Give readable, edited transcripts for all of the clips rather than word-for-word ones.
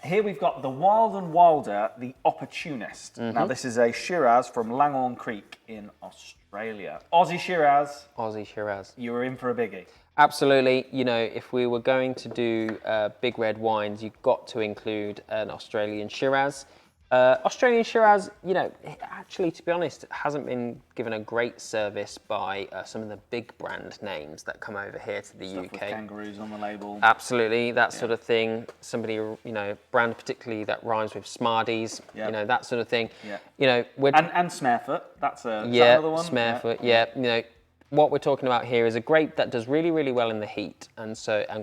here we've got the Wild and Wilder, the Opportunist. Now, this is a Shiraz from Langhorne Creek in Australia. Aussie Shiraz. Aussie Shiraz. You were in for a biggie. Absolutely. You know, if we were going to do big red wines, you've got to include an Australian Shiraz. Australian Shiraz, you know, actually, to be honest, hasn't been given a great service by some of the big brand names that come over here to the UK. With kangaroos on the label. Absolutely, that sort of thing. Somebody, you know, brand particularly that rhymes with Smarties, you know, that sort of thing. Yeah. You know, and Smarefoot. That's another one. Smarefoot. Yeah. You know, what we're talking about here is a grape that does really, really well in the heat, and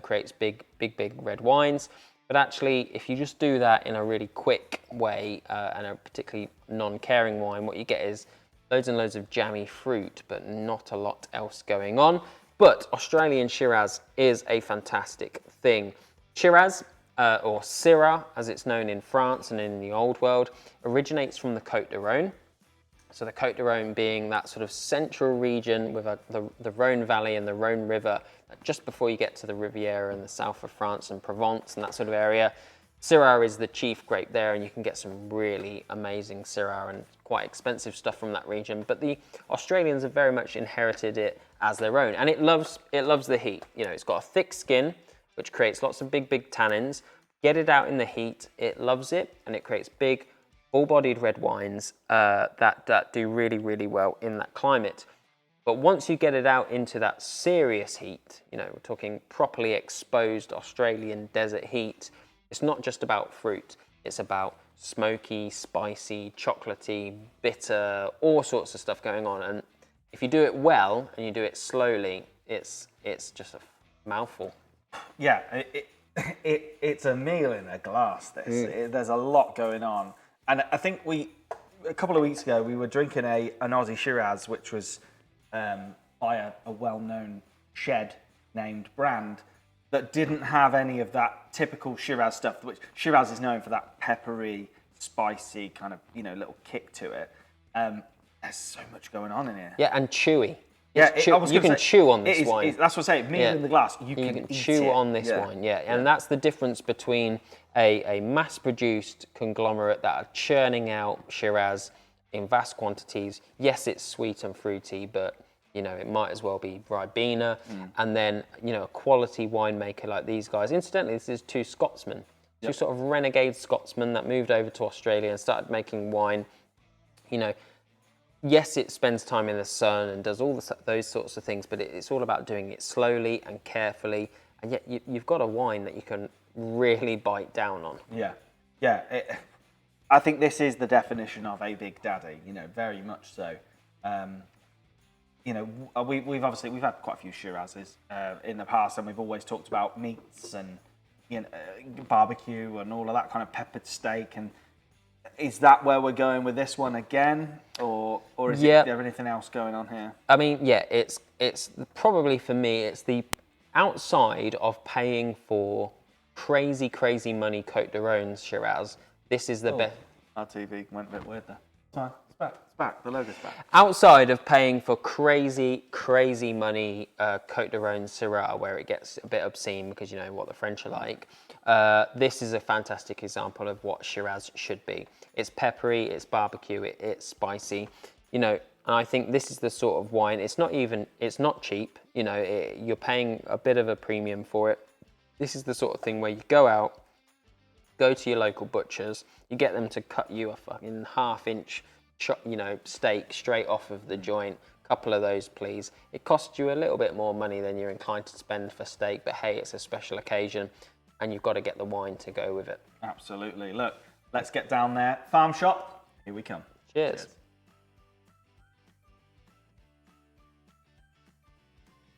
creates big red wines. But actually, if you just do that in a really quick way and a particularly non-caring wine, what you get is loads and loads of jammy fruit, but not a lot else going on. But Australian Shiraz is a fantastic thing. Shiraz, or Syrah, as it's known in France and in the Old World, originates from the Côte d'Rône. So the Côte d'Rône being that sort of central region with the Rhone Valley and the Rhone River, just before you get to the Riviera in the south of France and Provence and that sort of area. Syrah is the chief grape there, and you can get some really amazing Syrah and quite expensive stuff from that region. But the Australians have very much inherited it as their own, and it loves the heat. You know, it's got a thick skin, which creates lots of big tannins. Get it out in the heat, it loves it, and it creates big, full-bodied red wines that do really, really well in that climate. But once you get it out into that serious heat, you know, we're talking properly exposed Australian desert heat, it's not just about fruit. It's about smoky, spicy, chocolatey, bitter, all sorts of stuff going on. And if you do it well and you do it slowly, it's just a mouthful. Yeah, it's a meal in a glass, this. There's a lot going on. And I think a couple of weeks ago, we were drinking an Aussie Shiraz, which was by a well-known shed named brand that didn't have any of that typical Shiraz stuff, which Shiraz is known for, that peppery, spicy kind of, you know, little kick to it. There's so much going on in here. Yeah, and chewy. Yeah, you can chew on this wine. That's what I say, meal in the glass. You can chew on this wine, and that's the difference between a mass-produced conglomerate that are churning out Shiraz in vast quantities. Yes, it's sweet and fruity, but you know, it might as well be Ribena. And then, you know, a quality winemaker like these guys. Incidentally, this is two Scotsmen, two sort of renegade Scotsmen that moved over to Australia and started making wine. You know, yes, it spends time in the sun and does all those sorts of things, but it's all about doing it slowly and carefully. And yet you've got a wine that you can really bite down on. Yeah. I think this is the definition of a big daddy, you know, very much so. You know, we've had quite a few Shirazes in the past, and we've always talked about meats and, you know, barbecue and all of that kind of peppered steak. And is that where we're going with this one again, or is there anything else going on here? I mean, yeah, it's probably, for me, it's the outside of paying for crazy money Côte d'Rône Shiraz. This is the best. Our TV went a bit weird there. It's back. The logo's back. Outside of paying for crazy money Côte d'Rône Syrah, where it gets a bit obscene because you know what the French are like, this is a fantastic example of what Shiraz should be. It's peppery, it's barbecue, it's spicy, you know. And I think this is the sort of wine. It's not cheap. You know, you're paying a bit of a premium for it. This is the sort of thing where you go to your local butchers, you get them to cut you a fucking half-inch, you know, steak straight off of the joint. Couple of those, please. It costs you a little bit more money than you're inclined to spend for steak, but hey, it's a special occasion, and you've got to get the wine to go with it. Absolutely. Look, let's get down there. Farm shop. Here we come. Cheers.